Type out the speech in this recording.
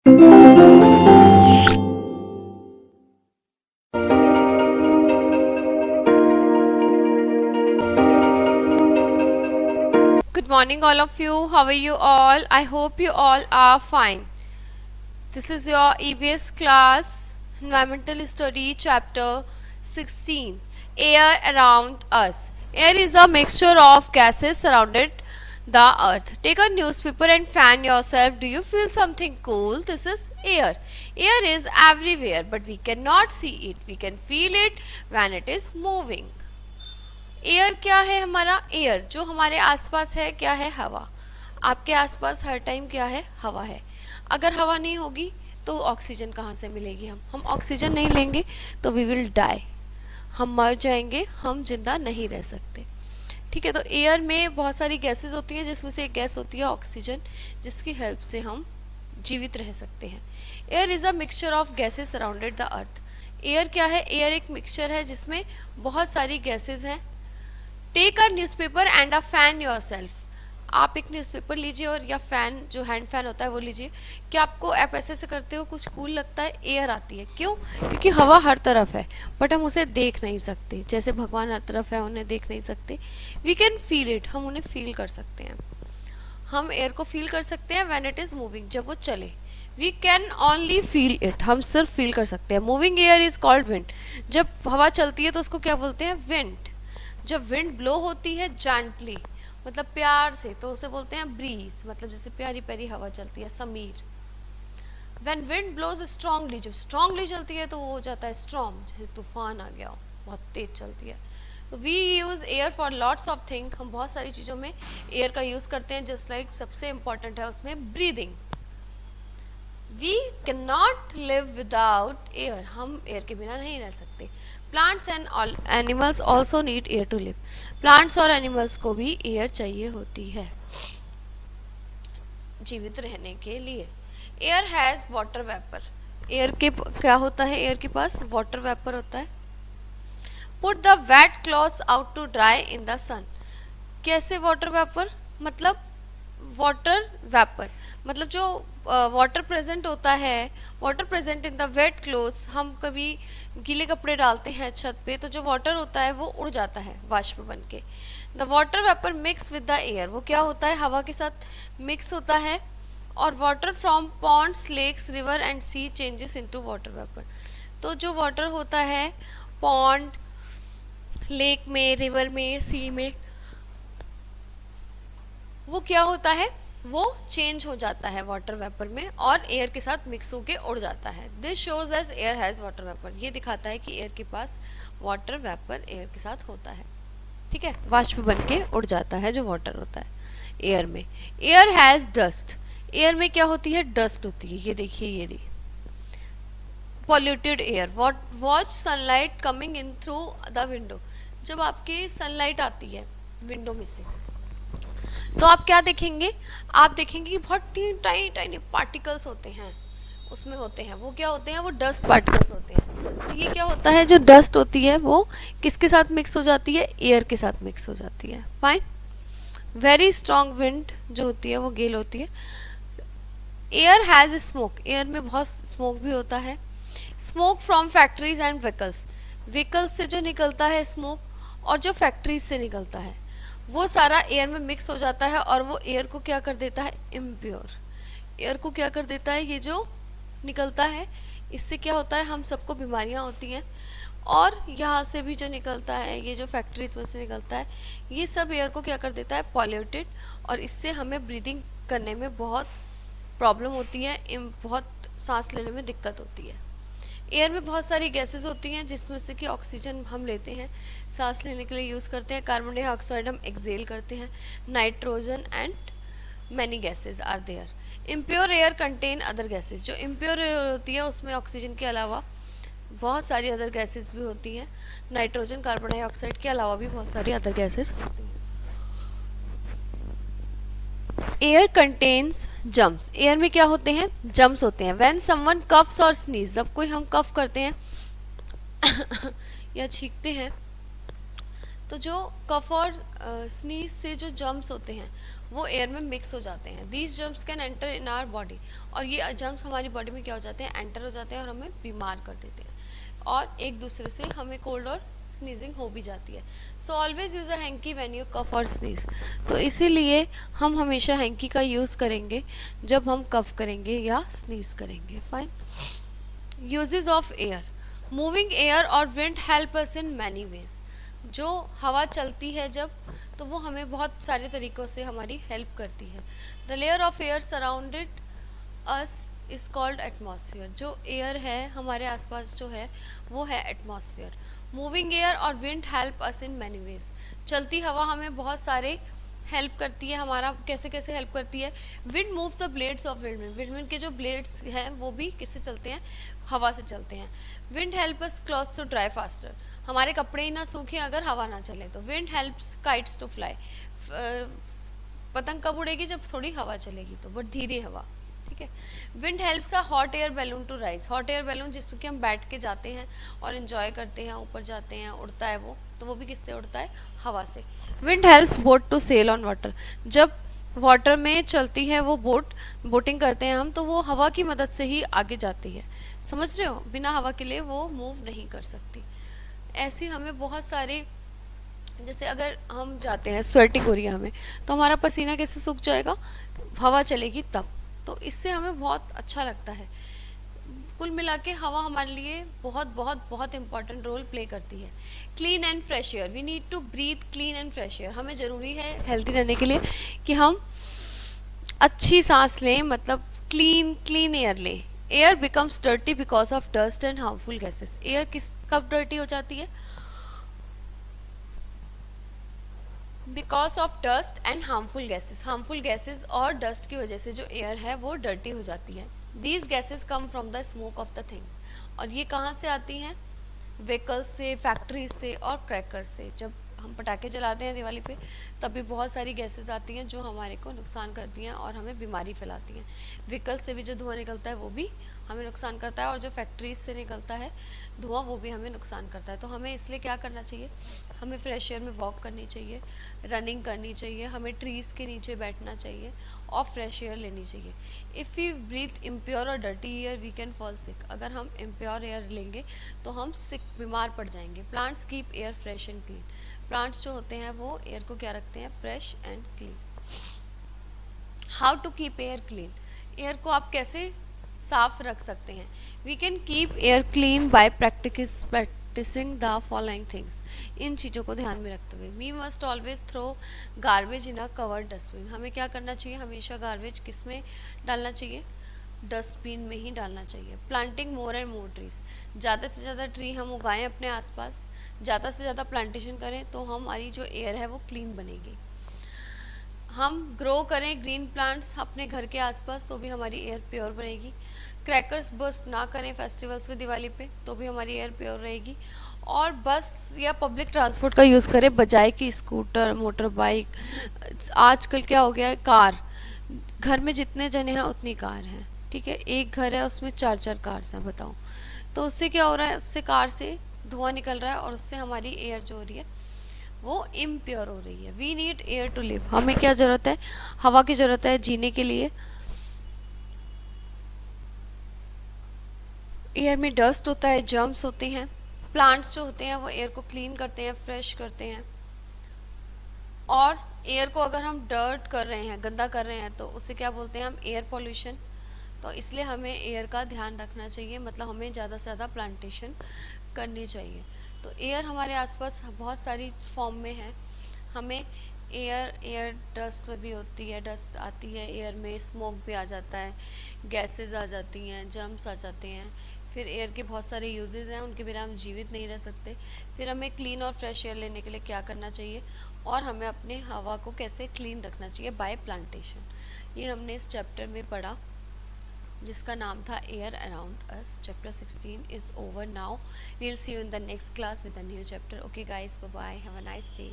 Good morning, all of you. How are you all? I hope you all are fine. This is your EVS class, Environmental Study, Chapter 16, Air Around Us. Air is a mixture of gases surrounded the earth. Take a newspaper and fan yourself. Do you feel something cool? This is air. Air is everywhere, but we cannot see it. We can feel it when it is moving. Air क्या है? हमारा air जो हमारे आसपास है क्या है? हवा. आपके आसपास हर टाइम क्या है? हवा है. अगर हवा नहीं होगी तो ऑक्सीजन कहाँ से मिलेगी? हम ऑक्सीजन नहीं लेंगे तो वी विल डाई, हम मर जाएंगे, हम जिंदा नहीं रह सकते. ठीक है, तो एयर में बहुत सारी गैसेस होती हैं जिसमें से एक गैस होती है ऑक्सीजन, जिसकी हेल्प से हम जीवित रह सकते हैं. Air is a mixture of gases surrounded the earth. Air क्या है? एयर एक मिक्सचर है जिसमें बहुत सारी गैसेस हैं. Take a newspaper and a fan yourself. आप एक न्यूज़पेपर लीजिए और या फैन जो हैंड फैन होता है वो लीजिए. क्या आपको आप ऐसे करते हो कुछ कूल लगता है? एयर आती है. क्यों? क्योंकि हवा हर तरफ है बट हम उसे देख नहीं सकते. जैसे भगवान हर तरफ है, उन्हें देख नहीं सकते. वी कैन फील इट, हम उन्हें फील कर सकते हैं. हम एयर को फील कर सकते हैं व्हेन इट इज़ मूविंग, जब वो चले. We can only feel it, हम सिर्फ फील कर सकते हैं. Moving air is called wind. जब हवा चलती है तो उसको क्या बोलते हैं? विंड. जब विंड ब्लो होती है जेंटली, मतलब प्यार से, तो उसे बोलते हैं ब्रीज, मतलब जैसे प्यारी प्यारी हवा चलती है, समीर. व्हेन विंड ब्लोज स्ट्रांगली, जब स्ट्रांगली चलती है तो वो हो जाता है स्टॉर्म, जैसे तूफान आ गया हो, बहुत तेज चलती है. तो we use air for lots of thing. हम बहुत सारी चीज़ों में एयर का यूज़ करते हैं. जस्ट लाइक सबसे इम्पॉर्टेंट है उसमें breathing. We can not live without air. हम एयर के बिना नहीं रह सकते. Plants and animals also need air to live. Plants और एनिमल्स को भी एयर चाहिए होती है जीवित रहने के लिए. Air has water vapour. Air के क्या होता है? एयर के पास वाटर वेपर होता है. Put the wet clothes out to dry in the sun. कैसे वाटर वेपर? मतलब वाटर वेपर मतलब जो वाटर प्रेजेंट होता है, water present in the wet clothes. हम कभी गीले कपड़े डालते हैं छत पे तो जो वाटर होता है वो उड़ जाता है वाष्प बन के. The water vapour mix with the air. वो क्या होता है? हवा के साथ मिक्स होता है. और water from ponds, lakes, river and sea changes into water vapour. तो जो वाटर होता है पॉन्ड, लेक में, रिवर में, सी में, वो क्या होता है? वो चेंज हो जाता है वाटर वेपर में और एयर के साथ मिक्स होके उड़ जाता है. This shows as air has water vapour. ये दिखाता है कि एयर के पास वाटर वेपर एयर के साथ होता है. ठीक है, वाष्प बन के उड़ जाता है जो वाटर होता है एयर में. Air has dust. एयर में क्या होती है? डस्ट होती है. ये देखिए, ये रही polluted air. Watch sunlight coming in through the window. जब आपके सनलाइट आती है विंडो में से तो आप क्या देखेंगे? आप देखेंगे कि बहुत टाइनी टाइनी पार्टिकल्स होते हैं उसमें होते हैं. वो क्या होते हैं? वो डस्ट पार्टिकल्स होते हैं. तो ये क्या होता है? जो डस्ट होती है वो किसके साथ मिक्स हो जाती है? एयर के साथ मिक्स हो जाती है. फाइन. वेरी स्ट्रॉन्ग विंड जो होती है वो गेल होती है. Air has smoke. एयर में बहुत स्मोक भी होता है. Smoke from factories and vehicles. Vehicles से जो निकलता है स्मोक और जो फैक्ट्रीज से निकलता है वो सारा एयर में मिक्स हो जाता है और वो एयर को क्या कर देता है? इम्प्योर. एयर को क्या कर देता है? ये जो निकलता है इससे क्या होता है? हम सबको बीमारियां होती हैं. और यहाँ से भी जो निकलता है, ये जो फैक्ट्रीज में से निकलता है, ये सब एयर को क्या कर देता है? पॉल्यूटेड. और इससे हमें ब्रीदिंग करने में बहुत प्रॉब्लम होती है, बहुत सांस लेने में दिक्कत होती है. एयर में बहुत सारी गैसेस होती हैं जिसमें से कि ऑक्सीजन हम लेते हैं, सांस लेने के लिए यूज़ करते हैं. कार्बन डाइऑक्साइड हम एक्सेल करते हैं. Nitrogen and many gases are there. Impure air contain other gases. जो इम्प्योर एयर होती है उसमें ऑक्सीजन के अलावा बहुत सारी अदर गैसेस भी होती हैं. नाइट्रोजन, कार्बन डाइऑक्साइड के अलावा भी बहुत सारी अदर गैसेस होती हैं. Air contains germs. एयर में क्या होते हैं? जम्स होते हैं. व्हेन समवन कफ्स और स्नीज. जब कोई हम कफ करते हैं या छींकते हैं तो जो कफ और स्नीज से जो जम्स होते हैं वो एयर में मिक्स हो जाते हैं। These germs can enter in our body, और ये जर्म्स हमारी बॉडी में क्या हो जाते हैं, एंटर हो जाते हैं और हमें बीमार कर देते हैं, और एक दूसरे से हमें कोल्ड और स्नीजिंग हो भी जाती है। So always use a hanky when you cough और स्नीज। तो इसीलिए हम हमेशा हैंकी का यूज़ करेंगे जब हम कफ करेंगे या स्नीज करेंगे। Fine. Uses of air. Moving air और wind help us in many ways. जो हवा चलती है जब, तो वो हमें बहुत सारे तरीक़ों से हमारी हेल्प करती है। The layer of air surrounded us is called atmosphere. जो एयर है हमारे आसपास जो है वो है एटमॉस्फेयर। मूविंग एयर और wind help us in many veg. चलती हवा हमें बहुत सारे हेल्प करती है। हमारा कैसे कैसे हेल्प करती है, wind moves the blades of wind. Wind के जो ब्लेड्स हैं वो भी किससे चलते हैं, हवा से चलते हैं। Wind help us clothes to dry faster. हमारे कपड़े ही ना सूखें अगर हवा ना चले तो। Wind helps kites to fly. पतंग कब उड़ेगी, जब थोड़ी हवा चलेगी तो, बट धीरे हवा, ठीक है। Wind helps a hot air balloon to rise. Hot air balloon जिसमें कि हम बैठ के जाते हैं और इन्जॉय करते हैं, ऊपर जाते हैं, उड़ता है वो, तो वो भी किससे उड़ता है, हवा से। Wind helps boat to sail on water. जब वाटर में चलती है वो बोट, बोटिंग करते हैं हम, तो वो हवा की मदद से ही आगे जाती है। समझ रहे हो, बिना हवा के लिए वो मूव नहीं कर सकती। ऐसी हमें बहुत सारे, जैसे अगर हम जाते हैं स्वेटिंग हो रही है हमें, तो हमारा पसीना कैसे सूख जाएगा, हवा चलेगी तब। तो इससे हमें बहुत अच्छा लगता है। कुल मिला के हवा हमारे लिए बहुत बहुत बहुत इंपॉर्टेंट रोल प्ले करती है। Clean and fresh air. We need to breathe clean and fresh air. हमें ज़रूरी है हेल्थी रहने के लिए कि हम अच्छी सांस लें, मतलब क्लीन एयर लें। Air becomes dirty because of dust and harmful gases. Air किस कब डर्टी हो जाती है, because of dust and harmful gases. Harmful gases और डस्ट की वजह से जो एयर है वो डर्टी हो जाती है। These gases come from the smoke of the things. और ये कहाँ से आती हैं, व्हीकल्स से, फैक्ट्रीज से और क्रैकर्स से। जब हम पटाखे जलाते हैं दिवाली पे, तभी बहुत सारी गैसेस आती हैं जो हमारे को नुकसान करती हैं और हमें बीमारी फैलाती हैं। व्हीकल से भी जो धुआं निकलता है वो भी हमें नुकसान करता है, और जो फैक्ट्रीज से निकलता है धुआं वो भी हमें नुकसान करता है। तो हमें इसलिए क्या करना चाहिए, हमें फ्रेश एयर में वॉक करनी चाहिए, रनिंग करनी चाहिए, हमें ट्रीज़ के नीचे बैठना चाहिए और फ्रेश एयर लेनी चाहिए। इफ़ यू ब्रीथ इम्प्योर और dirty air we can fall sick. अगर हम इम्प्योर एयर लेंगे तो हम सिक, बीमार पड़ जाएंगे। Plants keep air fresh and clean. Plants जो होते हैं वो एयर को क्या रखते हैं, fresh and clean. How to keep air clean. Air को आप कैसे साफ रख सकते हैं, we can keep air clean by practising the following things. इन चीज़ों को ध्यान में रखते हुए, we must always throw garbage in a covered dustbin. हमें क्या करना चाहिए, हमेशा गार्बेज किस में डालना चाहिए, डस्टबिन में ही डालना चाहिए। Planting more and more trees. ज़्यादा से ज़्यादा ट्री हम उगाएं अपने आसपास, ज़्यादा से ज़्यादा प्लांटेशन करें तो हमारी जो एयर है वो क्लीन बनेगी। हम ग्रो करें ग्रीन प्लांट्स अपने घर के आसपास, तो भी हमारी एयर प्योर बनेगी। क्रैकर्स बर्स्ट ना करें फेस्टिवल्स पे, दिवाली पे, तो भी हमारी एयर प्योर रहेगी। और बस या पब्लिक ट्रांसपोर्ट का यूज़ करें बजाय कि स्कूटर, मोटर बाइक। आजकल क्या हो गया है, कार, घर में जितने जने हैं उतनी कार हैं, ठीक है। एक घर है उसमें 4-4 कार्स हैं, बताओ। तो उससे क्या हो रहा है, उससे कार से धुआं निकल रहा है और उससे हमारी एयर जो हो रही है वो इम्प्योर हो रही है। We need air to live. हमें क्या ज़रूरत है, हवा की ज़रूरत है जीने के लिए। एयर में डस्ट होता है, जर्म्स होते हैं। प्लांट्स जो होते हैं वो एयर को क्लीन करते हैं, फ्रेश करते हैं। और एयर को अगर हम डर्ट कर रहे हैं, गंदा कर रहे हैं, तो उसे क्या बोलते हैं हम, एयर पॉल्यूशन। तो इसलिए हमें एयर का ध्यान रखना चाहिए, मतलब हमें ज़्यादा से ज़्यादा प्लांटेशन करनी चाहिए। तो एयर हमारे आसपास बहुत सारी फॉर्म में है। हमें एयर डस्ट में भी होती है, डस्ट आती है एयर में, स्मोक भी आ जाता है, गैसेस आ जाती हैं, जर्म्स आ जाते हैं। फिर एयर के बहुत सारे यूजेस हैं, उनके बिना हम जीवित नहीं रह सकते। फिर हमें क्लीन और फ्रेश एयर लेने के लिए क्या करना चाहिए, और हमें अपने हवा को कैसे क्लीन रखना चाहिए, बाय प्लांटेशन। ये हमने इस चैप्टर में पढ़ा जिसका नाम था air around us. Chapter 16 is over now. We'll see you in the next class with a new chapter. Okay guys, bye bye, have a nice day.